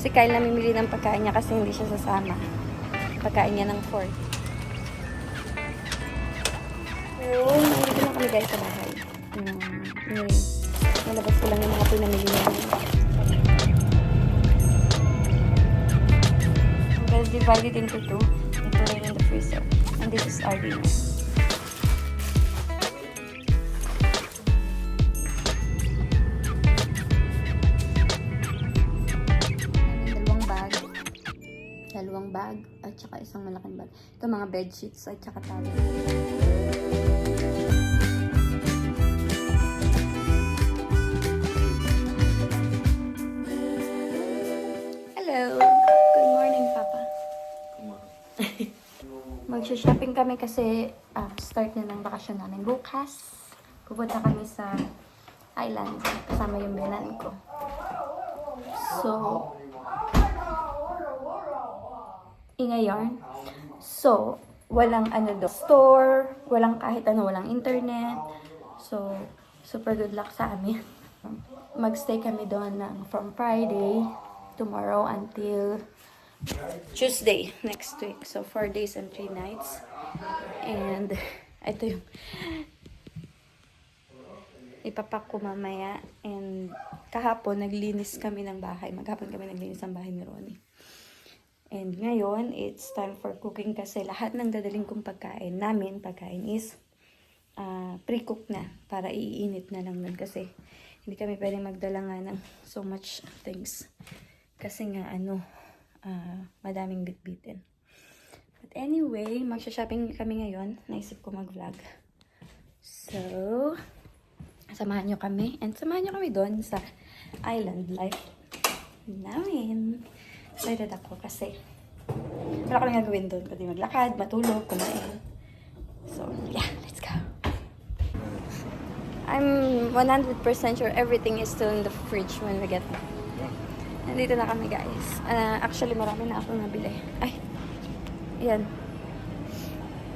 Si Kyle namimili ng pagkain niya kasi hindi siya sasama. Pagkain niya ng 4. So, nandito na kami guys sa bahay. Nalabas ko lang yung mga pinamili namin. Guys, divided into 2. Ito rin in the freezer. And this is our dinner. Dalawang bag at saka isang malaking bag. Ito mga bed sheets at saka towel. Hello! Good morning, Papa. Magsha-shopping kami kasi start na ng bakasyon namin bukas. Pupunta kami sa island kasama yung binan ko. So, ngayon. So, walang store, walang kahit ano, walang internet. So, super good luck sa amin. Magstay kami doon from Friday, tomorrow until Tuesday next week. So, 4 days and 3 nights. And, ito yung ipapak ko mamaya. And, kahapon, naglinis kami ng bahay. Maghapon kami naglinis ng bahay ni Ronnie. And ngayon, it's time for cooking kasi lahat ng dadaling kong pagkain is pre-cook na para iinit na lang nun kasi hindi kami pwedeng magdala nga ng so much things kasi nga madaming bitbitin. But anyway, magsha-shopping kami ngayon. Naisip ko mag-vlog. So, samahan nyo kami and samahan nyo kami doon sa island life namin. Excited ako kasi wala kami gagawin doon. Pwede maglakad, matulog, kumain. So, yeah, let's go. I'm 100% sure everything is still in the fridge when we get there. Nandito na kami, guys. Actually, marami na akong nabili. Ay, yan.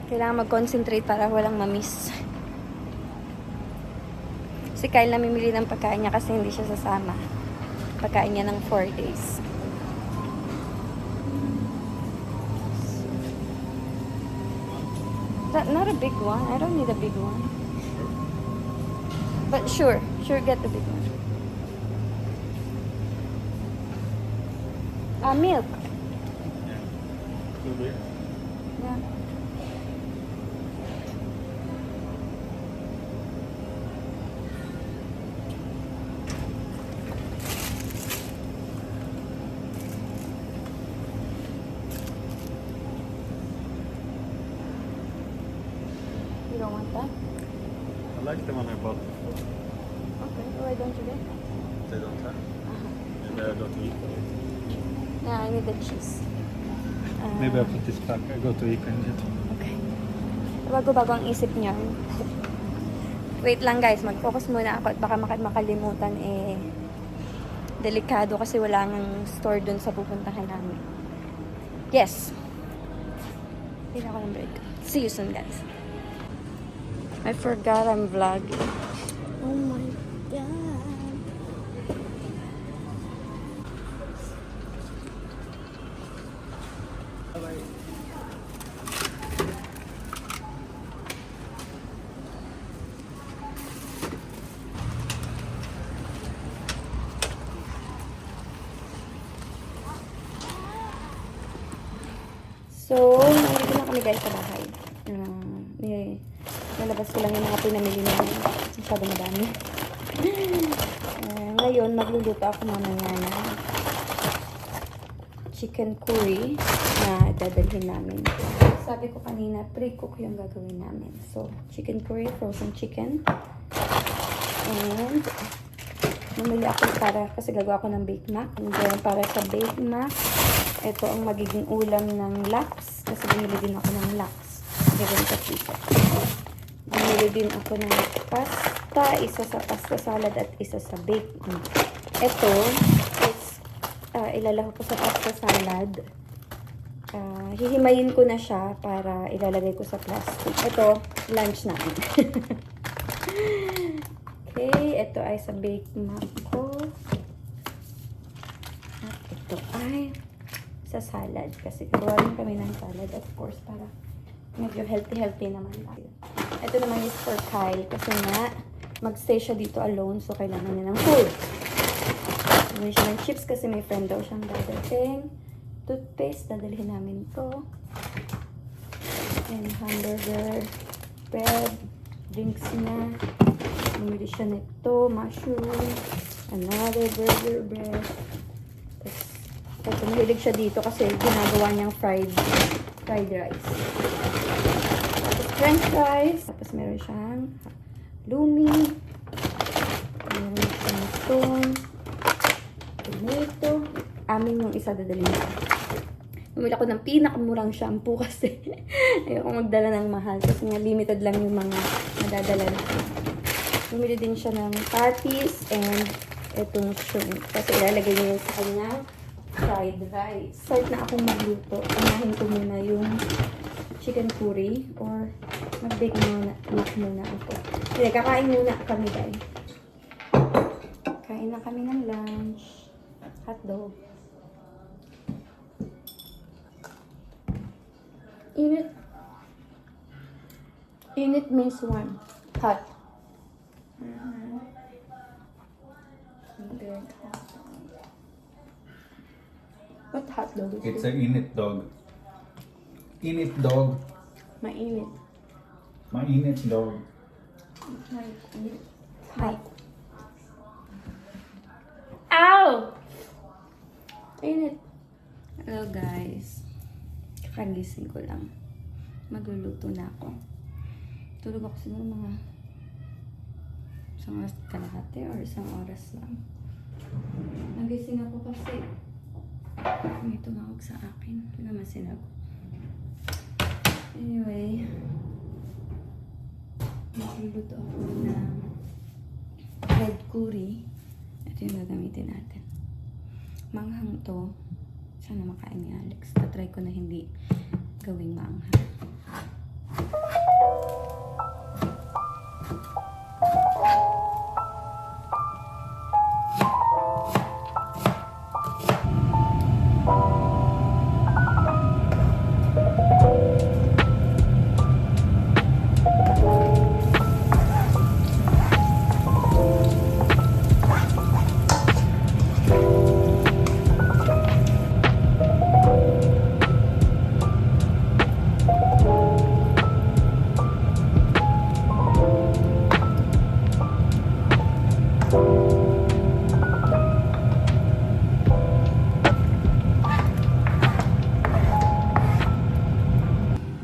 Kailangan mag-concentrate para walang mamiss. Si Kyle namimili ng pagkain niya kasi hindi siya sasama. Pagkain niya ng 4 days. Not a big one. I don't need a big one. But sure get the big one. Milk. Yeah. You don't want that? I like the one I bought before. Okay, why don't you get that? They don't have. Maybe I don't eat it. Yeah, I need the cheese. Maybe I put this back. I go to eat and eat. Okay. Bago-bago ang isip niya. Wait lang guys, mag-focus muna ako at baka makalimutan delikado kasi wala nang store dun sa pupuntahan namin. Yes. Pila ko ng break. See you soon guys. I forgot I'm vlogging. Oh my God. So, nandito na kami guys sa bahay. Nalabas ko lang yung mga pinamili namin. Masyado madami. Ngayon, magluluto ako mamaya na chicken curry na dadalhin namin. Sabi ko kanina, pre-cook yung gagawin namin. So, chicken curry, frozen chicken. And, namili ako kasi gagawa ako ng Bake Mac. And then, para sa Bake Mac, ito ang magiging ulam ng lax. Kasi bumili din ako ng lax. Gagawin sa pizza. Bumili din ako ng pasta. Isa sa pasta salad at isa sa Bake Mac. Ito, ilalagay ko sa pasta salad. Hihimayin ko na siya para ilalagay ko sa plastic. Ito, lunch namin. Okay, ito ay sa Bake Mac ko. Okay. dito ay sa salad. Kasi gawa rin kami ng salad, of course, para medyo healthy naman tayo. Ito naman is for Kyle kasi nga magstay siya dito alone, so kailangan niya ng food. May siya ng chips kasi may friend daw siyang dadating. Toothpaste, dadalhin namin to. And hamburger, bread, drinks niya. Bumili siya nito, mushroom, another burger bread. Tapos, mahilig siya dito kasi ginagawa niyang fried rice. Tapos french fries. Tapos meron siyang lumi. Meron siyang stone. Tomato. Amin yung isa dadalhin niya. Bumili ako ng pinakamurang shampoo kasi ayoko magdala ng mahal. Kasi nga limited lang yung mga nadadala na. Bumili din siya ng patties and itong shrimp. Kasi ilalagay niya yun sa kanyang fried rice. Start na akong magluto. Unahin ko muna yung chicken curry or mag-bake muna ako. Sige, kakain muna kami guys. Kain na kami ng lunch. Hotdog. Init. Init means warm. Hot. What hot dog is It's it? an init dog. Init dog. Mainit. Mainit dog. Hot. Ow! Init. Hello guys. Kakagising ko lang. Magluluto na ako. Tulog ako siguro mga isang oras kalahati or isang oras lang. Nagising ako kasi may tumawag sa akin. Ito naman sinagot. Anyway, magluluto ako ng red curry. Ito yung gagamitin natin. Manghang to. Sana makain ni Alex. Tatry ko na hindi gawing manghang.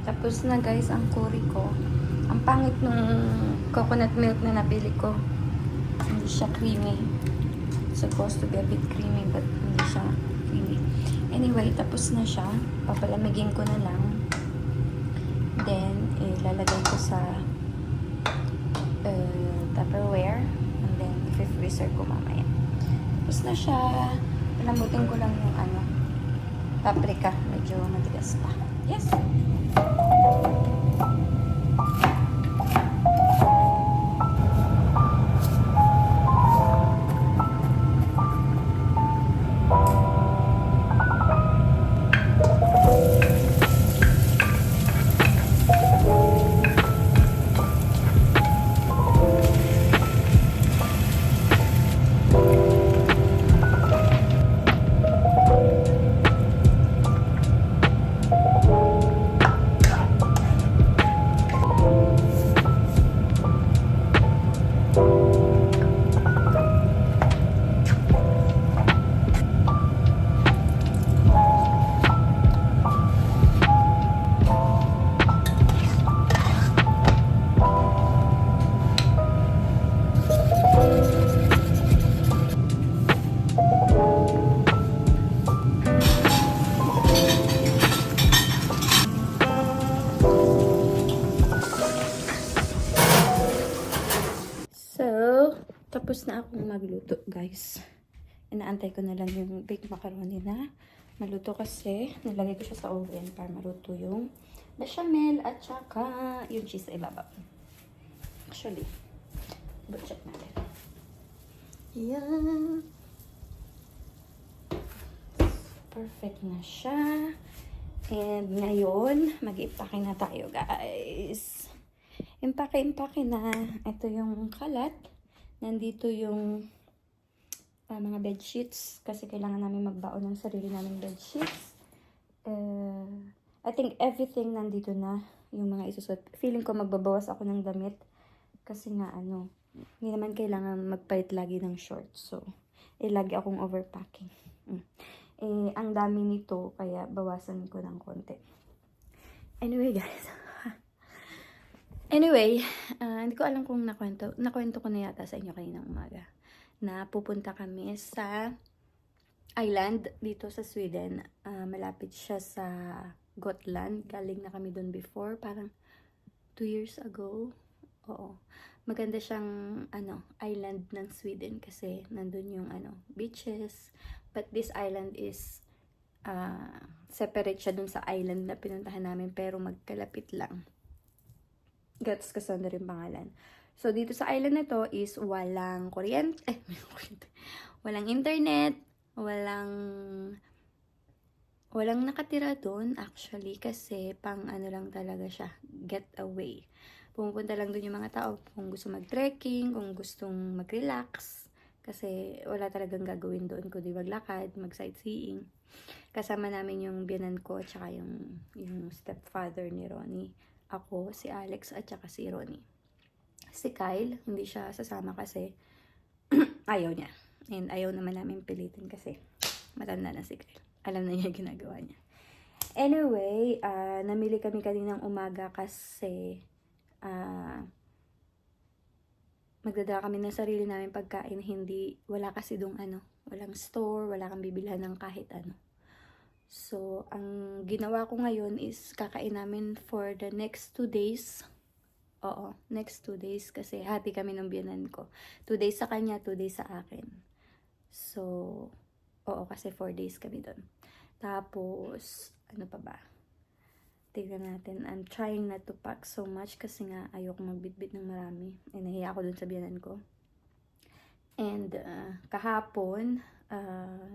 Tapos na guys ang curry ko. Ang pangit nung coconut milk na nabili ko. Hindi siya creamy. It's supposed to be a bit creamy but hindi siya creamy. Anyway, tapos na siya. Papalamigin ko na lang. Then, ilalagay ko sa Tupperware. And then, i-freezer ko mamaya. Tapos na siya. Palambutin ko lang yung paprika. Medyo matigas pa. Yes! Tapos na akong magluto, guys. Inaantay ko na lang yung baked macaroni na maluto kasi nilagay ko siya sa oven para maluto yung bechamel at saka yung cheese sa ibabaw. Actually, but check natin. Yeah. perfect na siya. And ngayon, mag-impake na tayo, guys. Impake na. Ito yung kalat. Nandito yung mga bedsheets. Kasi kailangan namin magbaon ng sarili naming bedsheets. I think everything nandito na. Yung mga isusot. Feeling ko magbabawas ako ng damit. Kasi nga hindi naman kailangan magpalit lagi ng shorts. So, lagi akong overpacking. Ang dami nito, kaya bawasan ko ng konti. Anyway, guys. Hindi ko alam kung nakwento ko na yata sa inyo kaninang umaga. Na pupunta kami sa island dito sa Sweden. Malapit siya sa Gotland. Galing na kami doon before. Parang 2 years ago. Oo. Maganda siyang island ng Sweden kasi nandun yung beaches. But this island is separate siya dun sa island na pinuntahan namin pero magkalapit lang. Gets Cassandra rin pangalan. So dito sa island na to is walang kuryente, walang internet, walang nakatira doon actually kasi pang lang talaga siya, getaway. Pumupunta lang doon yung mga tao kung gusto mag-trekking, kung gustong mag-relax. Kasi wala talagang gagawin doon kundi maglakad, mag-sightseeing. Kasama namin yung biyanan ko, tsaka yung stepfather ni Ronnie. Ako, si Alex, at tsaka si Ronnie. Si Kyle, hindi siya sasama kasi ayaw niya. And ayaw naman namin pilitin kasi matanda na si Kyle. Alam na niya yung ginagawa niya. Anyway, namili kami kaninang umaga kasi magdadala kami ng sarili namin pagkain, wala kasi dong walang store, wala kang bibilhan ng kahit ano. So, ang ginawa ko ngayon is kakain namin for the next 2 days. Oo, next 2 days kasi hati kami ng biyanan ko. 2 days sa kanya, 2 days sa akin. So, oo, kasi 4 days kami doon. Tapos, ano pa ba? Tignan natin. I'm trying not to pack so much kasi nga ayoko magbitbit ng marami. Nahiya ako dun sa biyanan ko. And kahapon,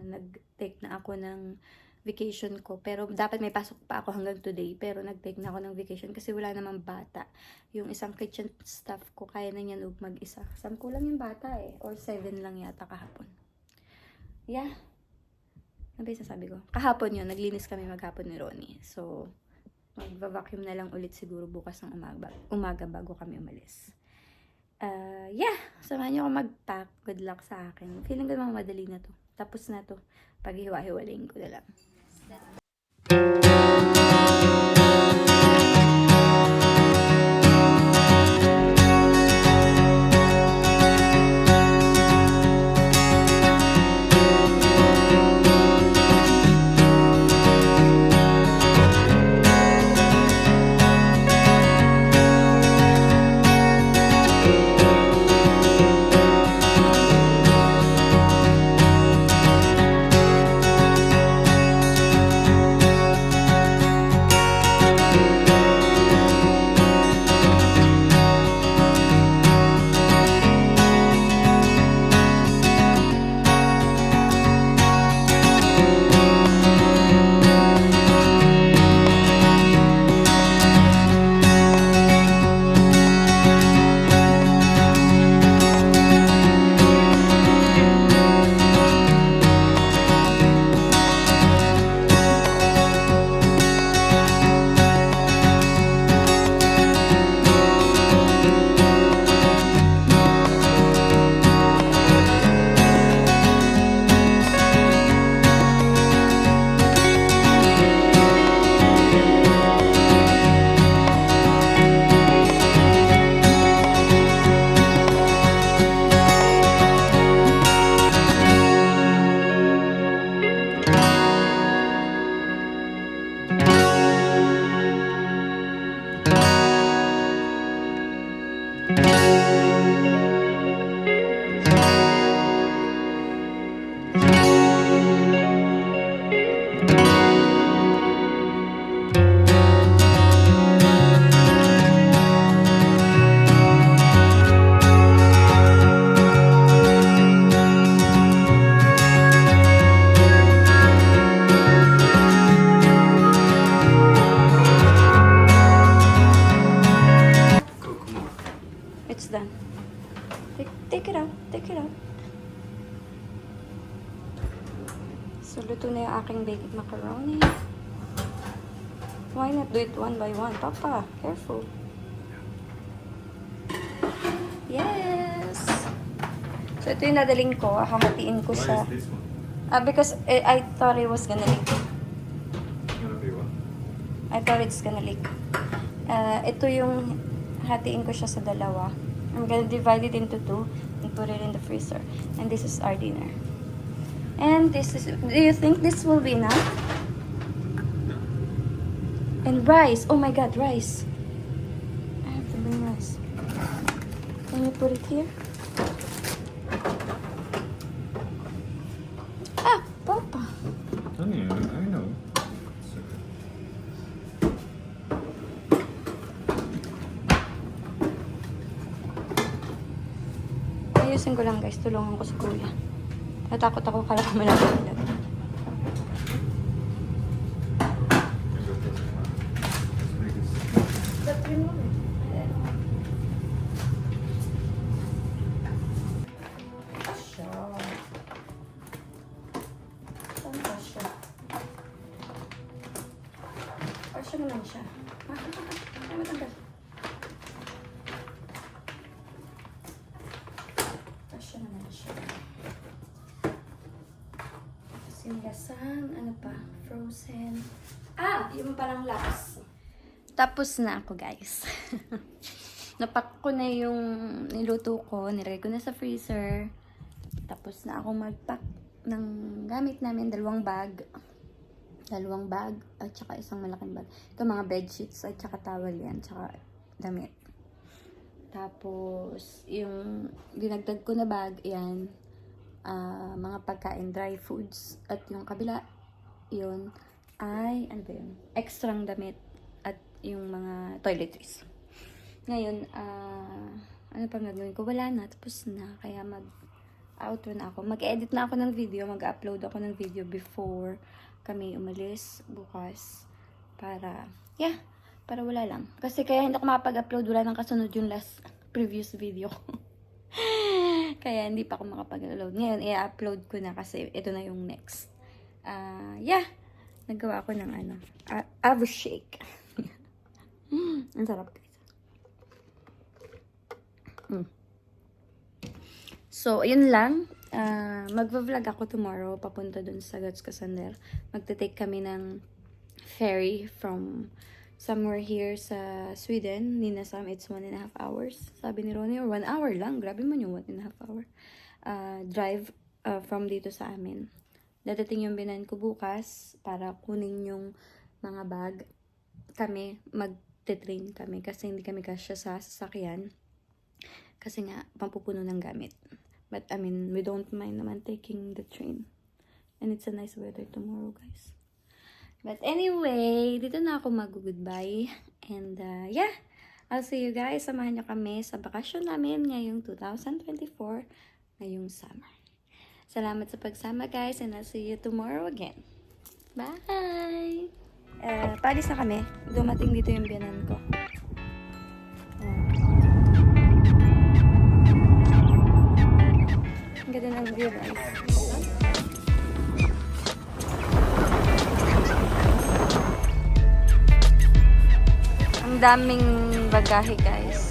nag-take na ako ng vacation ko. Pero dapat may pasok pa ako hanggang today. Pero nag-take na ako ng vacation kasi wala namang bata. Yung isang kitchen staff ko, kaya na niya mag-isa. 10 lang yung bata or 7 lang yata kahapon. Yeah. Ano ba yung sasabi ko? Kahapon yun, naglinis kami maghapon ni Ronnie. So, magva-vacuum na lang ulit siguro bukas ng umaga bago kami umalis. Samahan niyo ako mag-pack. Good luck sa akin. Feeling ko naman madali na to. Tapos na to. Paghiwa-hiwalayin ko na lang. Luto na yung aking baked macaroni. Why not do it one by one? Papa, careful. Yes! So, ito yung nadaling ko. Hahatiin ko siya. this one? Because I thought it was gonna leak. Gonna be what? I thought it's gonna leak. Ito yung hatiin ko siya sa dalawa. I'm gonna divide it into two and put it in the freezer. And this is our dinner. And this is, do you think this will be enough? And rice. Oh my god, rice. I have to bring rice. Can you put it here? Ah, Papa. Honey, I know. It's okay. Ayusin ko lang guys, tulungan ko si kuya. Natakot ako, kala ko malaglag. Kasya naman siya. Ay, matanggal. Kasya naman siya. Sinigasan, ano pa? Frozen. Ah! Yung parang last. Tapos na ako, guys. Napak ko na yung niluto ko. Nilagay ko na sa freezer. Tapos na ako mag-pack ng gamit namin. Dalawang bag at saka isang malaking bag. Ito mga bedsheets at saka towel yan, tsaka damit. Tapos, yung dinagdag ko na bag, yan, mga pagkain, dry foods. At yung kabila, yun, ay, ano ba yun? Extrang damit at yung mga toiletries. Ngayon, ano pang gagawin ko? Wala na, tapos na. Kaya outro na ako. Mag-edit na ako ng video, mag-upload ako ng video before kami umalis bukas para wala lang. Kasi kaya hindi ako makapag-upload, wala nang kasunod yung last previous video ko. Kaya hindi pa ako makapag-upload. Ngayon, i-upload ko na kasi ito na yung next. Nagawa ko ng avo shake. Ang sarap guys. So, ayun lang. Magva-vlog ako tomorrow. Papunta dun sa Gats Casander. Magte-take kami ng ferry from somewhere here sa Sweden. Ninasam, it's 1.5 hours. Sabi ni Ronnie, or 1 hour lang. Grabe man yung 1.5 hour. Drive from dito sa amin. Dadating yung binan ko bukas para kunin yung mga bag. Kami, magte-train kami kasi hindi kami kasya sa sasakyan. Kasi nga, pampupuno ng gamit. But, I mean, we don't mind naman taking the train. And it's a nice weather tomorrow, guys. But anyway, dito na ako mag-goodbye. And, I'll see you guys. Samahan nyo kami sa bakasyon namin ngayong 2024, ngayong summer. Salamat sa pagsama, guys. And I'll see you tomorrow again. Bye! Palis na kami. Dumating dito yung biyanan ko. Ang ganda ng view, guys. Ang daming bagahe, guys.